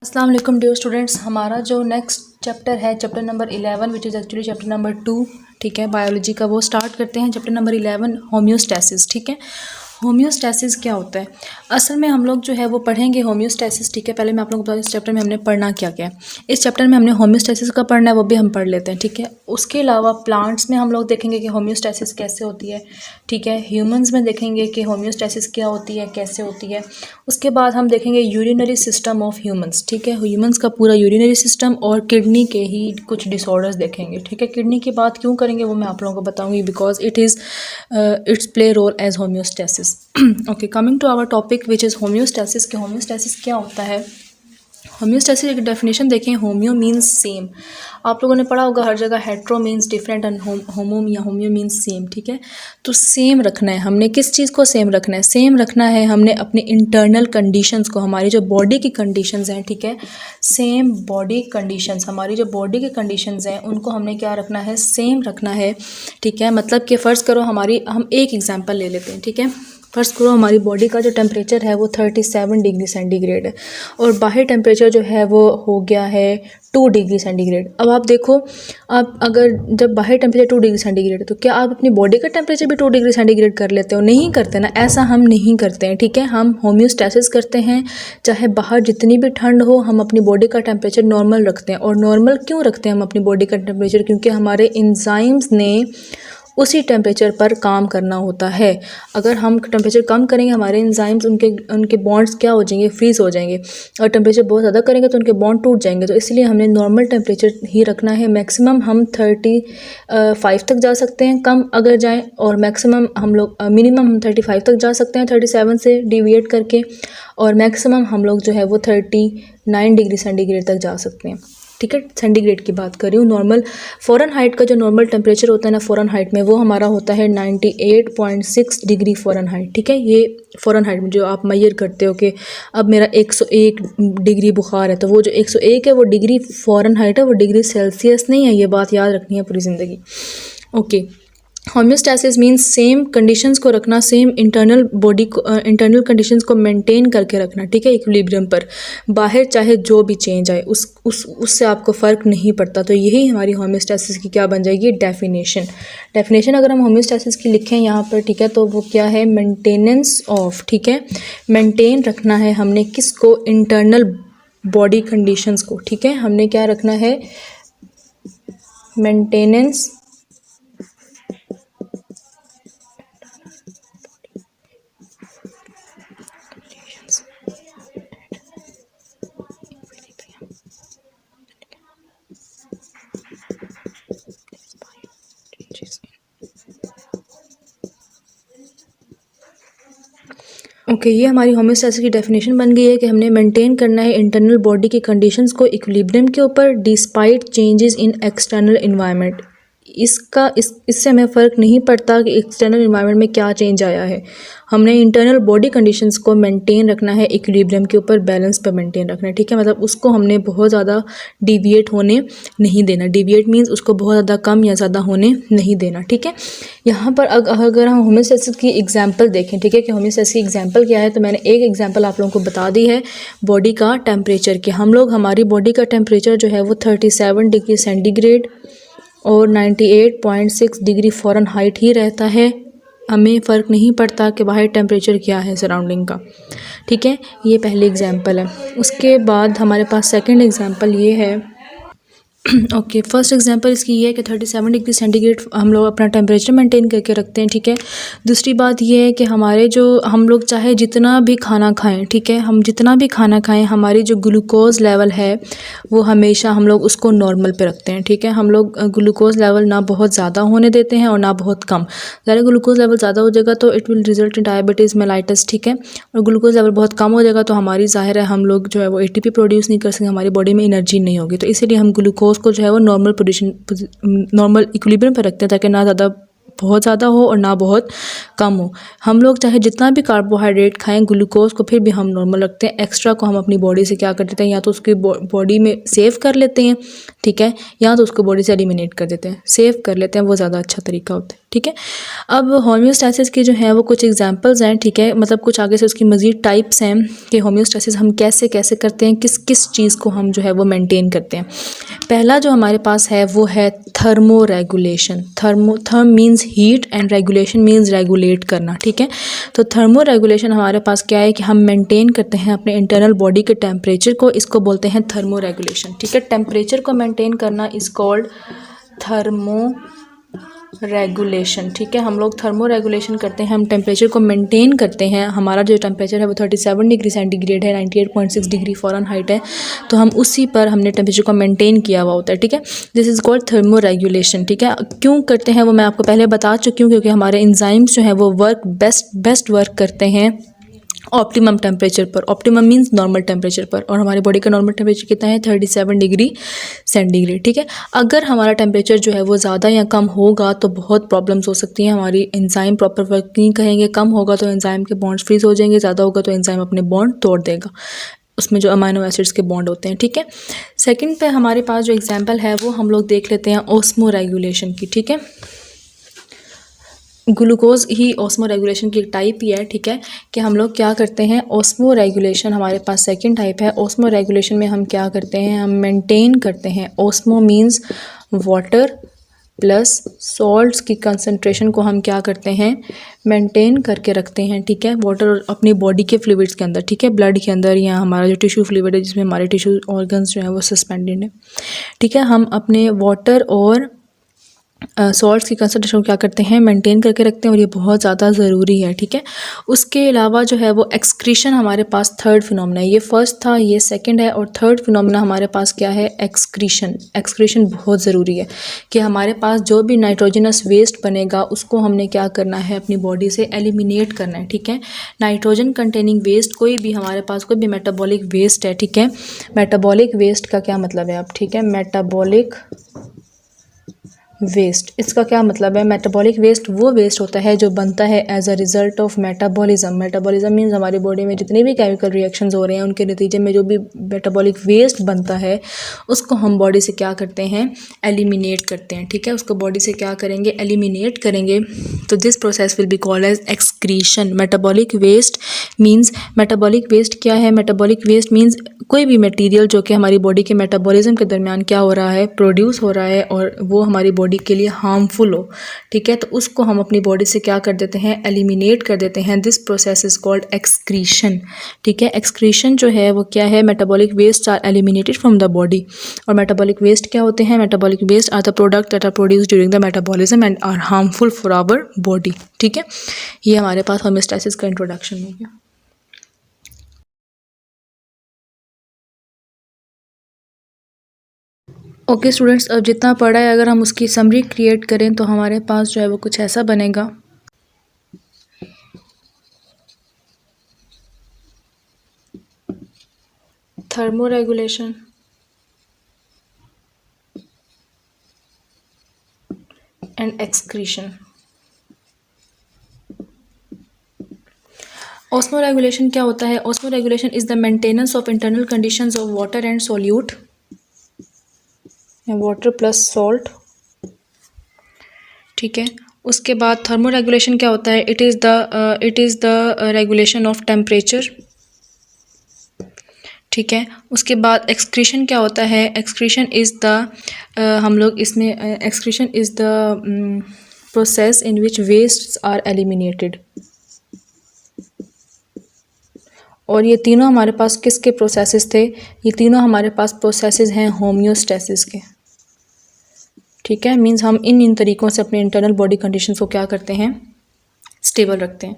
अस्सलाम वालेकुम dear students. हमारा जो नेक्स्ट चैप्टर है chapter number 11 which is actually chapter number 2, ठीक है, बायोलॉजी का। वो स्टार्ट करते हैं। चैप्टर नंबर 11 होम्योस्टैसिस, ठीक है। होम्योस्टैसिस क्या होता है? असल में हम लोग जो है वो पढ़ेंगे होम्योस्टैसिस, ठीक है। पहले मैं आप लोगों को बता, इस चैप्टर में हमने पढ़ना क्या क्या है। इस चैप्टर में हमने होम्योस्टैसिस का पढ़ना है, वो भी हम पढ़ लेते हैं, ठीक है। उसके अलावा प्लांट्स में हम लोग देखेंगे कि होम्योस्टैसिस कैसे होती है, ठीक है। ह्यूमंस में देखेंगे कि होम्योस्टैसिस क्या होती है, कैसे होती है। उसके बाद हम देखेंगे यूरिनरी सिस्टम ऑफ ह्यूमंस, ठीक है। ह्यूमंस का पूरा यूरिनरी सिस्टम और किडनी के ही कुछ डिसऑर्डर्स देखेंगे, ठीक है। किडनी की बात क्यों करेंगे वो मैं आप लोगों को बताऊंगी, because it's play role as homeostasis. Okay, coming to our topic which is homeostasis. कि होम्योस्टैसिस क्या होता है। होम्योस्टैसिस एक डेफिनेशन देखें। Homeo means same. आप लोगों ने पढ़ा होगा हर जगह hetero means different and homo या होम्यो मीन्स सेम, ठीक है। तो सेम रखना है हमने। किस चीज़ को सेम रखना है? सेम रखना है हमने अपनी इंटरनल कंडीशंस को, हमारी जो बॉडी की कंडीशंस हैं, ठीक है। सेम बॉडी कंडीशंस, हमारी जो बॉडी की कंडीशंस हैं उनको हमने क्या रखना है? सेम रखना है, ठीक है। मतलब कि फ़र्ज़ करो हम एक एग्जांपल ले लेते हैं, ठीक है। फ़र्ज़ करो हमारी बॉडी का जो टेम्परेचर है वो 37 डिग्री सेंटीग्रेड है और बाहर टेम्परेचर जो है वो हो गया है 2 डिग्री सेंटीग्रेड। अब आप देखो, आप अगर जब बाहर टेम्परेचर 2 डिग्री सेंटीग्रेड है तो क्या आप अपनी बॉडी का टेम्परेचर भी 2 डिग्री सेंटीग्रेड कर लेते हो? नहीं करते ना, ऐसा हम नहीं करते हैं, ठीक है। हम होम्योस्टैसिस करते हैं। चाहे बाहर जितनी भी ठंड हो, हम अपनी बॉडी का टेम्परेचर नॉर्मल रखते हैं। और नॉर्मल क्यों रखते हैं हम अपनी बॉडी का टेम्परेचर? क्योंकि हमारे एंजाइम्स ने उसी टेम्परेचर पर काम करना होता है। अगर हम टेम्परेचर कम करेंगे, हमारे एंजाइम्स उनके बॉन्ड्स क्या हो जाएंगे? फ्रीज़ हो जाएंगे। और टेम्परेचर बहुत ज़्यादा करेंगे तो उनके बॉन्ड टूट जाएंगे। तो इसलिए हमने नॉर्मल टेम्परेचर ही रखना है। मैक्सिमम हम 35 तक जा सकते हैं कम अगर जाएं, और मैक्सिमम हम लोग मिनिमम हम 35 तक जा सकते हैं 37 से डिविएट करके, और मैक्सिमम हम लोग जो है वो 39 डिग्री सेंटीग्रेड तक जा सकते हैं, ठीक है। सेंटीग्रेड की बात कर रही हूँ। नॉर्मल फ़ॉरेनहाइट का जो नॉर्मल टेम्परेचर होता है ना फ़ॉरेनहाइट में, वो हमारा होता है 98.6 डिग्री फ़ॉरेनहाइट, ठीक है। ये फ़ॉरेनहाइट में जो आप मेजर करते हो कि अब मेरा 101 डिग्री बुखार है, तो वो जो 101 है वो डिग्री फ़ॉरेनहाइट है, वो डिग्री सेल्सियस नहीं है। ये बात याद रखनी है पूरी ज़िंदगी। Okay, homeostasis means same conditions को रखना, सेम इंटरनल बॉडी को, इंटरनल कंडीशंस को मेंटेन करके रखना, ठीक है, इक्विलिब्रियम पर। बाहर चाहे जो भी चेंज आए उससे आपको फ़र्क नहीं पड़ता। तो यही हमारी होम्योस्टैसिस की क्या बन जाएगी? डेफिनेशन अगर हम होम्योस्टैसिस की लिखें यहाँ पर, ठीक है, तो वो क्या है? मेंटेनेंस ऑफ, ठीक है। मेंटेन रखना है हमने किसको? इंटरनल बॉडी कंडीशंस को, ठीक है। हमने क्या रखना है? मेंटेनेंस ओके, ये हमारी होम्योस्टैसिस की डेफिनेशन बन गई है कि हमने मेंटेन करना है इंटरनल बॉडी की कंडीशंस को इक्विलिब्रियम के ऊपर despite changes in external environment. इससे हमें फ़र्क नहीं पड़ता कि एक्सटर्नल इन्वायरमेंट में क्या चेंज आया है। हमने इंटरनल बॉडी कंडीशंस को मेंटेन रखना है इक्विलिब्रियम के ऊपर, बैलेंस पर मेंटेन रखना है, ठीक है। मतलब उसको हमने बहुत ज़्यादा डिविएट होने नहीं देना। डिविएट मीन्स उसको बहुत ज़्यादा कम या ज़्यादा होने नहीं देना, ठीक है। यहाँ पर अगर हम होम्योस्टैसिस की एग्जांपल देखें, ठीक है, कि होम्योस्टैसिस की एग्जांपल क्या है, तो मैंने एक एग्जांपल आप लोगों को बता दी है बॉडी का टेम्परेचर की। हमारी बॉडी का टेम्परेचर जो है वो 37 डिग्री सेंटीग्रेड और 98.6 डिग्री फ़ॉरेनहाइट ही रहता है। हमें फ़र्क नहीं पड़ता कि बाहर टेम्परेचर क्या है सराउंडिंग का, ठीक है। ये पहली एग्जांपल है। उसके बाद हमारे पास सेकंड एग्जांपल ये है। ओके, फर्स्ट एग्जांपल इसकी ये है कि 37 डिग्री सेंटीग्रेड हम लोग अपना टेम्परेचर मेंटेन करके रखते हैं, ठीक है। दूसरी बात ये है कि हम लोग चाहे जितना भी खाना खाएं, ठीक है, हम जितना भी खाना खाएं, हमारी जो ग्लूकोज़ लेवल है वो हमेशा हम लोग उसको नॉर्मल पे रखते हैं, ठीक है। हम लोग ग्लूकोज़ लेवल ना बहुत ज़्यादा होने देते हैं और ना बहुत कम। ज़्यादा ग्लूकोज़ लेवल ज़्यादा हो जाएगा तो it will result in diabetes mellitus, ठीक है। और ग्लूकोज़ लेवल बहुत कम हो जाएगा तो हमारी ज़ाहिर है हम लोग जो है वो ATP प्रोड्यूस नहीं कर सकेंगे, हमारी बॉडी में एनर्जी नहीं होगी। तो इसीलिए हम ग्लूकोज को जो है वो नॉर्मल इक्विलिब्रियम पर रखते हैं ताकि ना ज़्यादा बहुत ज़्यादा हो और ना बहुत कम हो। हम लोग चाहे जितना भी कार्बोहाइड्रेट खाएं, ग्लूकोज को फिर भी हम नॉर्मल रखते हैं, एक्स्ट्रा को हम अपनी बॉडी से क्या कर देते हैं, या तो उसकी बॉडी में सेव कर लेते हैं, ठीक है, या तो उसको बॉडी से एलिमिनेट कर देते हैं। सेव कर लेते हैं वो ज़्यादा अच्छा तरीका होता है, ठीक है। अब होम्योस्टैसिस के जो हैं वो कुछ एग्जांपल्स हैं, ठीक है, मतलब कुछ आगे से उसकी मज़ीद टाइप्स हैं कि होम्योस्टैसिस हम कैसे कैसे करते हैं, किस किस चीज़ को हम जो है वो मेंटेन करते हैं। पहला जो हमारे पास है वो है thermo regulation. Therm means heat and regulation means regulate करना, ठीक है। तो थर्मो रेगुलेशन हमारे पास क्या है कि हम मेंटेन करते हैं अपने इंटरनल बॉडी के टेम्परेचर को, इसको बोलते हैं थर्मो रेगुलेशन, ठीक है। टेम्परेचर को मेंटेन करना इज़ कॉल्ड थर्मो रेगुलेशन, ठीक है। हम लोग थर्मो रेगुलेशन करते हैं, हम टेम्परेचर को मेंटेन करते हैं। हमारा जो टेम्परेचर है वो 37 डिग्री सेंटीग्रेड है, 98.6 डिग्री फ़ारेनहाइट है, तो हम उसी पर हमने टेम्परेचर को मेंटेन किया हुआ होता है, ठीक है। This is called thermo regulation, ठीक है। क्यों करते हैं वो मैं आपको पहले बता चुकी हूँ, क्योंकि हमारे एंजाइम्स जो हैं वो बेस्ट वर्क करते हैं ऑप्टिमम टेम्परेचर पर। ऑप्टिमम मीन्स नॉर्मल टेम्परेचर पर, और हमारी बॉडी का नॉर्मल टेम्परेचर कितना है, 37 डिग्री सेंटीग्रेड, ठीक है। अगर हमारा टेम्परेचर जो है वो ज़्यादा या कम होगा तो बहुत प्रॉब्लम्स हो सकती हैं। हमारी एंजाइम प्रॉपर वर्क नहीं करेंगे, कम होगा तो एंजाइम के बॉन्ड्स फ्रीज हो जाएंगे, ज़्यादा होगा तो एंजाइम अपने बॉन्ड तोड़ देगा, उसमें जो अमाइनो एसिड्स के बॉन्ड होते हैं, ठीक है। सेकंड पे हमारे पास जो एग्जांपल है वो हम लोग देख लेते हैं ऑस्मो रेगुलेशन की, ठीक है। ग्लूकोज ही ऑस्मो रेगुलेशन की एक टाइप ही है, ठीक है, कि हम लोग क्या करते हैं, ऑस्मो रेगुलेशन हमारे पास सेकंड टाइप है। ऑस्मो रेगुलेशन में हम क्या करते हैं, हम मेंटेन करते हैं। Osmo means water plus salts की कंसंट्रेशन को हम क्या करते हैं, मेंटेन करके रखते हैं, ठीक है। वाटर अपनी बॉडी के फ्लूइड्स के अंदर, ठीक है, ब्लड के अंदर, या हमारा जो टिश्यू फ्लूइड है जिसमें हमारे टिश्यू ऑर्गन्स जो हैं वो सस्पेंडेड है, ठीक है। हम अपने वाटर और सॉल्ट्स की कंसंट्रेशन को क्या करते हैं, मेंटेन करके रखते हैं, और ये बहुत ज़्यादा ज़रूरी है, ठीक है। उसके अलावा जो है वो एक्सक्रीशन हमारे पास थर्ड फिनोमेना है। ये फर्स्ट था, ये सेकंड है, और थर्ड फिनोमेना हमारे पास क्या है, एक्सक्रीशन। एक्सक्रीशन बहुत ज़रूरी है कि हमारे पास जो भी नाइट्रोजनस वेस्ट बनेगा उसको हमने क्या करना है, अपनी बॉडी से एलिमिनेट करना है, ठीक है। नाइट्रोजन कंटेनिंग वेस्ट, कोई भी हमारे पास कोई भी मेटाबॉलिक वेस्ट है, ठीक है। मेटाबॉलिक वेस्ट का क्या मतलब है अब, ठीक है, मेटाबॉलिक वेस्ट, इसका क्या मतलब है, मेटाबॉलिक वेस्ट वो वेस्ट होता है जो बनता है as a result of metabolism. Metabolism means हमारी बॉडी में जितने भी केमिकल रिएक्शंस हो रहे हैं उनके नतीजे में जो भी मेटाबॉलिक वेस्ट बनता है उसको हम बॉडी से क्या करते हैं, एलिमिनेट करते हैं, ठीक है। उसको बॉडी से क्या करेंगे, एलिमिनेट करेंगे। तो this process will be called as excretion. Metabolic waste means, metabolic waste क्या है, मेटाबॉलिक वेस्ट मीन्स कोई भी मटेरियल जो कि हमारी बॉडी के मेटाबॉलिज्म के दरमियान क्या हो रहा है, प्रोड्यूस हो रहा है, और वो हमारी बॉडी के लिए हार्मफुल हो, ठीक है, तो उसको हम अपनी बॉडी से क्या कर देते हैं, एलिमिनेट कर देते हैं। This process is called excretion, ठीक है। एक्सक्रीशन जो है वो क्या है, metabolic waste are eliminated from the body. और मेटाबॉलिक वेस्ट क्या होते हैं, metabolic waste are the product that are produce during the metabolism and are harmful for our body, ठीक है। ये हमारे पास होम्योस्टैसिस का इंट्रोडक्शन हो गया। ओके स्टूडेंट्स, अब जितना पढ़ा है अगर हम उसकी समरी क्रिएट करें तो हमारे पास जो है वो कुछ ऐसा बनेगा। Thermo regulation, and excretion. Osmo regulation क्या होता है, osmo regulation is the maintenance of internal conditions of water and solute, water plus salt, ठीक है। उसके बाद थर्मो रेगुलेशन क्या होता है, it is the regulation of temperature, ठीक है। उसके बाद एक्सक्रीशन क्या होता है, एक्सक्रीशन इज़ द हम लोग इसमें excretion is the process in which wastes are eliminated. और ये तीनों हमारे पास किसके प्रोसेसेस थे, ये तीनों हमारे पास प्रोसेसेस हैं होम्योस्टैसिस के, ठीक है। मींस हम इन तरीक़ों से अपने इंटरनल बॉडी कंडीशंस को क्या करते हैं, स्टेबल रखते हैं।